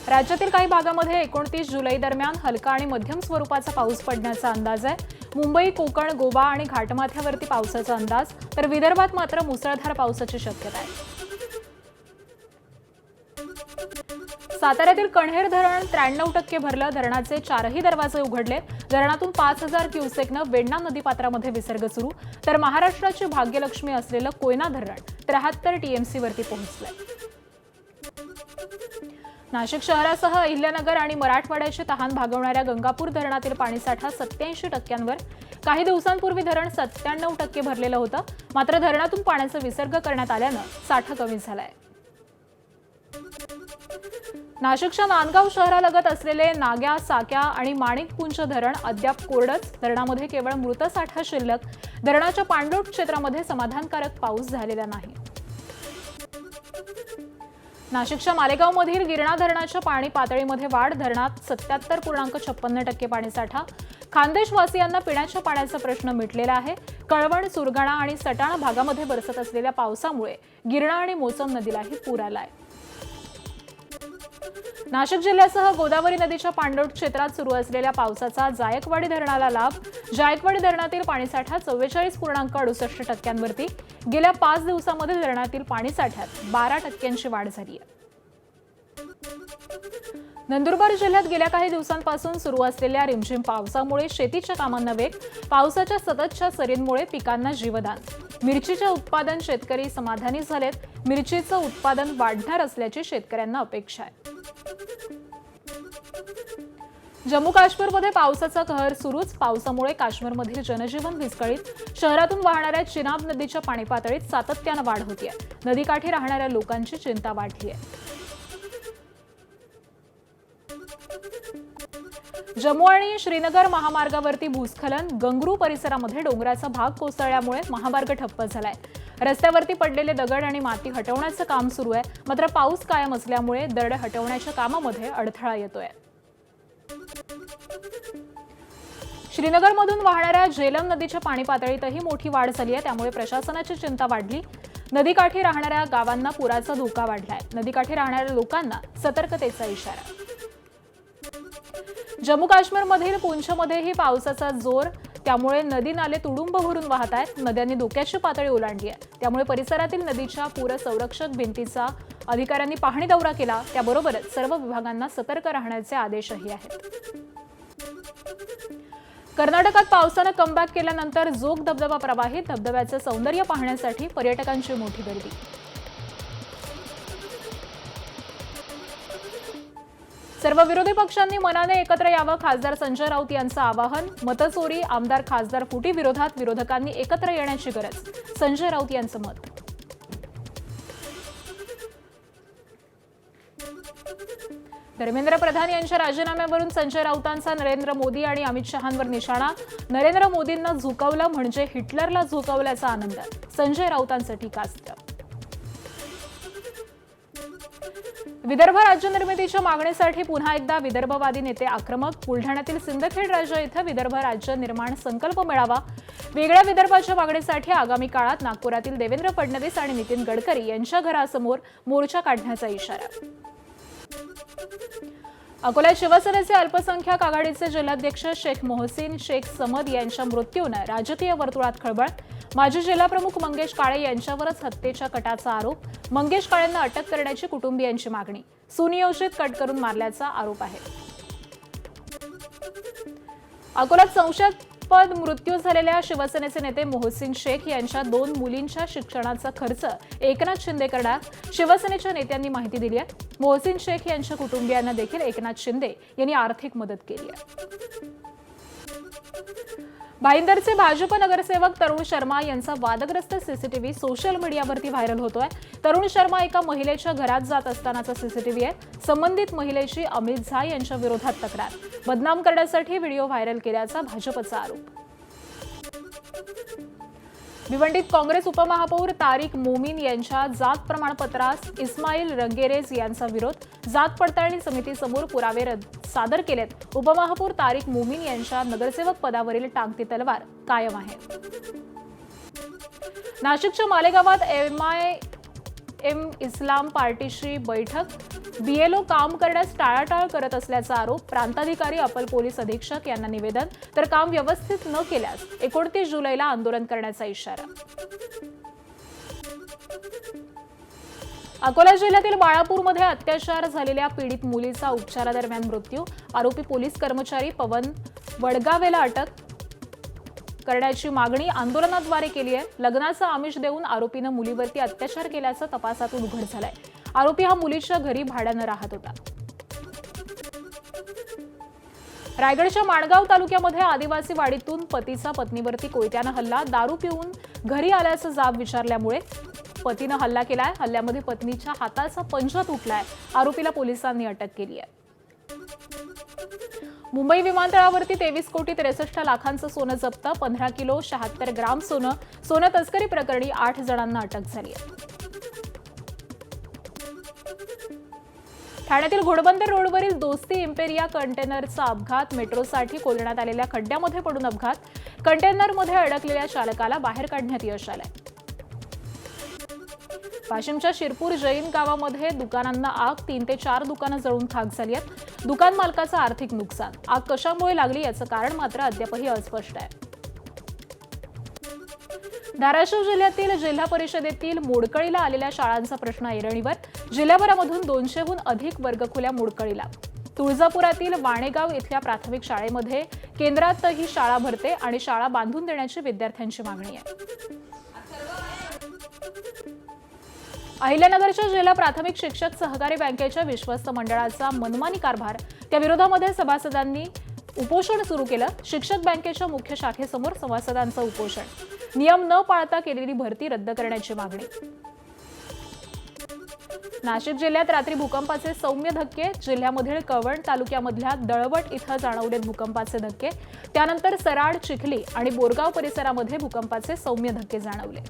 राज्यातील काही भागामध्ये 29 जुलै दरम्यान हलका आणि मध्यम स्वरूपाचा पाऊस पडण्याचा अंदाज आहे। मुंबई, कोकण, गोवा आणि घाटमाथ्यावरती पावसाचा अंदाज, तर विदर्भात मात्र मुसळधार पावसाची शक्यता आहे। साताऱ्यातील कण्हेर धरण 93% भरलं। धरणाचे 4ही दरवाजे उघडले। धरणातून 5000 क्युसेकनं वेण्णा नदीपात्रामध्ये विसर्ग सुरू, तर महाराष्ट्राची भाग्यलक्ष्मी असलेलं कोयना धरण 73 टीएमसी वरती पोहोचलंय। नाशिक शहरासह अहिल्यानगर आणि मराठवाड्याची तहान भागवणाऱ्या गंगापूर धरणातील पाणीसाठा 87%वर। काही दिवसांपूर्वी धरण 97% भरलेलं होतं, मात्र धरणातून पाण्याचा विसर्ग करण्यात आल्यानं साठा कमी झालाय। नाशिकच्या नांदगाव शहरालगत असलेले नाग्या, साक्या आणि माणिकपुंज धरण अद्याप कोरडच। धरणामध्ये केवळ मृत साठा शिल्लक। धरणाच्या पाणलोट क्षेत्रामध्ये समाधानकारक पाऊस झालेला नाही। नाशिकच्या मालेगावमधील गिरणा धरणाच्या पाणी पातळीमध्ये वाढ। धरणात 77.56% पाणीसाठा। खानदेशवासियांना पिण्याच्या पाण्याचा प्रश्न मिटलेला आहे। कळवण, सुरगाणा आणि सटाणा भागामध्ये बरसत असलेल्या पावसामुळे गिरणा आणि मोसम नदीलाही पूर आलाय। नाशिक जिल्ह्यासह गोदावरी नदीच्या पाणलोट क्षेत्रात सुरू असलेल्या पावसाचा जायकवाडी धरणाला लाभ। जायकवाडी धरणातील पाणीसाठा 44.68%वरती। गेल्या 5 दिवसांमध्ये धरणातील पाणीसाठ्यात 12% वाढ झाली आहे। नंदुरबार जिल्ह्यात गेल्या काही दिवसांपासून सुरू असलेल्या रिमझिम पावसामुळे शेतीच्या कामांना वेग। पावसाच्या सततच्या सरींमुळे पिकांना जीवदान। मिरचीचे उत्पादन शेतकरी समाधानी झालेत। मिरचीचं उत्पादन वाढणार असल्याची शेतकऱ्यांना अपेक्षा आहे। जम्मू काश्मीरमध्ये पावसाचा कहर सुरूच। पावसामुळे काश्मीरमधील जनजीवन विस्कळीत। शहरातून वाहणाऱ्या चिनाब नदीच्या पाणी पातळीत सातत्यानं वाढ होतीये। नदीकाठी राहणाऱ्या लोकांची चिंता वाढली आहे। जम्मू आणि श्रीनगर महामार्गावरती भूस्खलन। गंगरू परिसरामध्ये डोंगराचा भाग कोसळल्यामुळे महामार्ग ठप्प झालाय। रस्त्यावरती पडलेले दगड आणि माती हटवण्याचं काम सुरू आहे, मात्र पाऊस कायम असल्यामुळे दगड हटवण्याच्या कामामध्ये अडथळा येतोय। श्रीनगरमधून वाहणाऱ्या झेलम नदीच्या पाणी पातळीतही मोठी वाढ झाली आहे, त्यामुळे प्रशासनाची चिंता वाढली। नदीकाठी राहणाऱ्या गावांना पुराचा धोका वाढलाय। नदीकाठी राहणाऱ्या लोकांना सतर्कतेचा इशारा। जम्मू काश्मीरमधील पुंछमध्येही पावसाचा जोर, त्यामुळे नदी नाले तुडुंब भरून वाहत आहेत। नद्यांनी धोक्याची पातळी ओलांडली आहे, त्यामुळे परिसरातील नदीच्या पूर संरक्षक भिंतीचा अधिकाऱ्यांनी पाहणी दौरा केला। त्याबरोबरच सर्व विभागांना सतर्क राहण्याचे आदेशही आहेत। कर्नाटकात पावसानं कमबॅक केल्यानंतर जोग धबधबा प्रवाहित। धबधब्याचं सौंदर्य पाहण्यासाठी पर्यटकांची मोठी गर्दी। सर्व विरोधी पक्षांनी मनाने एकत्र यावं, खासदार संजय राऊत यांचं आवाहन। मतचोरी, आमदार खासदार फुटी विरोधात विरोधकांनी एकत्र येण्याची गरज, संजय राऊत यांचं मत। धर्मेंद्र प्रधान यांच्या राजीनाम्यावरून संजय राऊतांचा नरेंद्र मोदी आणि अमित शहांवर निशाणा। नरेंद्र मोदींना झुकवलं म्हणजे हिटलरला झुकवल्याचा आनंद, संजय राऊतांचं टीकास्त्र। विदर्भ राज्य निर्मितीच्या मागणीसाठी पुन्हा एकदा विदर्भवादी नेते आक्रमक। बुलढाण्यातील सिंदखेड राजा इथं विदर्भ राज्य निर्माण संकल्प मेळावा। वेगळ्या विदर्भाच्या मागणीसाठी आगामी काळात नागपुरातील देवेंद्र फडणवीस आणि नितीन गडकरी यांच्या घरासमोर मोर्चा काढण्याचा इशारा। अकोल्यात शिवसेनेचे अल्पसंख्याक आघाडीचे जिल्हाध्यक्ष शेख मोहसिन शेख समद यांच्या मृत्यूनं राजकीय वर्तुळात खळबळ। माजी जिल्हाप्रमुख मंगेश काळे यांच्यावरच हत्येच्या कटाचा आरोप। मंगेश काळेंना अटक करण्याची कुटुंबियांची मागणी। सुनियोजित कट करून मारल्याचा आरोप आहे। अकोल्यात संशयास्पद मृत्यू झालेल्या शिवसेनेचे नेते मोहसिन शेख यांच्या 2 मुलींच्या शिक्षणाचा खर्च एकनाथ शिंदे करणार, शिवसेनेच्या नेत्यांनी माहिती दिली आहे। मोहसिन शेख यांच्या कुटुंबियांना देखील एकनाथ शिंदे यांनी आर्थिक मदत केली आहे। भाईंदरचे भाजप नगरसेवक तरुण शर्मा यांचा वादग्रस्त सीसीटीव्ही सोशल मीडियावरती व्हायरल होतोय। तरुण शर्मा एका महिलेच्या घरात जात असतानाचा सीसीटीव्ही आहे। संबंधित महिलेची अमित झा यांच्या विरोधात तक्रार। बदनाम करण्यासाठी व्हिडिओ व्हायरल केल्याचा भाजपचा आरोप। भिवंडीत काँग्रेस उपमहापौर तारिक मोमीन यांच्या जात प्रमाणपत्रास इस्माईल रंगेरेज यांचा विरोध। जात पडताळणी समितीसमोर पुरावे सादर केलेत। उपमहापौर तारिक मोमीन यांच्या नगरसेवक पदावरील टांगती तलवार कायम आहे। नाशिकच्या मालेगावात एमआयएम इस्लाम पार्टीची बैठक। बीएलओ काम करण्यास टाळाटाळ करत असल्याचा आरोप, प्रांताधिकारी अप्पर पोलीस अधीक्षक यांना निवेदन, तर काम व्यवस्थित न केल्यास 29 जुलैला आंदोलन करण्याचा इशारा. अकोला जिल्ह्यातील बाळापूरमध्ये अत्याचार झालेल्या पीडित मुलीचा उपचारादरम्यान मृत्यू, आरोपी पोलीस कर्मचारी पवन वडगावेला अटक करण्याची मागणी आंदोलनाद्वारे केली आहे. लग्नाचा आमिष देऊन आरोपीनं मुलीवरती अत्याचार केल्याचं तपासातून उघड झालंय. आरोपी हा मुलीच्या घरी भाड्यानं राहत होता. रायगडच्या माणगाव तालुक्यामध्ये आदिवासी वाडीतून पतीचा पत्नीवरती कोयत्यानं हल्ला, दारू पिऊन घरी आल्याचं जाब विचारल्यामुळे पतीनं हल्ला केलाय. हल्ल्यामध्ये पत्नीच्या हाताचा पंजा तुटलाय. आरोपीला पोलिसांनी अटक केली आहे. मुंबई विमानतळावरती 23,63,00,000चं सोनं जप्त, 15 किलो 76 ग्राम सोनं तस्करी प्रकरणी 8 जणांना अटक झाली आहे. ठाण्यातील घोडबंदर रोडवरील दोस्ती इम्पेरिया कंटेनरचा अपघात, मेट्रोसाठी खोदण्यात आलेल्या खड्ड्यामध्ये पडून अपघात, कंटेनरमध्ये अडकलेल्या चालकाला बाहेर काढण्यात यश आलंय. वाशिमच्या शिरपूर जैन गावामध्ये दुकानांना आग, 3 ते 4 दुकानं जळून खाक झाली आहेत. दुकान मालकाचं आर्थिक नुकसान. आग कशामुळे लागली याचं कारण मात्र अद्यापही अस्पष्ट आहे. धाराशिव जिल्ह्यातील जिल्हा परिषदेतील मोडकळीला आलेल्या शाळांचा प्रश्न ऐरणीवर, जिल्ह्याभरामधून 200हून अधिक वर्गखोल्या मोडकळीला. तुळजापुरातील वाणेगाव इथल्या प्राथमिक शाळेमध्ये केंद्रातही शाळा भरते आणि शाळा बांधून देण्याची विद्यार्थ्यांची मागणी आहे. अहिल्यानगरच्या जिल्हा प्राथमिक शिक्षक सहकारी बँकेच्या विश्वस्त मंडळाचा मनमानी कारभार, त्या विरोधामध्ये सभासदांनी उपोषण सुरू केलं. शिक्षक बँकेच्या मुख्य शाखेसमोर सभासदांचं उपोषण. नियम न पाळता केलेली भरती रद्द करण्याची मागणी. नाशिक जिल्ह्यात रात्री भूकंपाचे सौम्य धक्के, जिल्ह्यामधील कळवण तालुक्यामधल्या दळवट इथं जाणवलेत भूकंपाचे धक्के. त्यानंतर सराड, चिखली आणि बोरगाव परिसरामध्ये भूकंपाचे सौम्य धक्के जाणवले.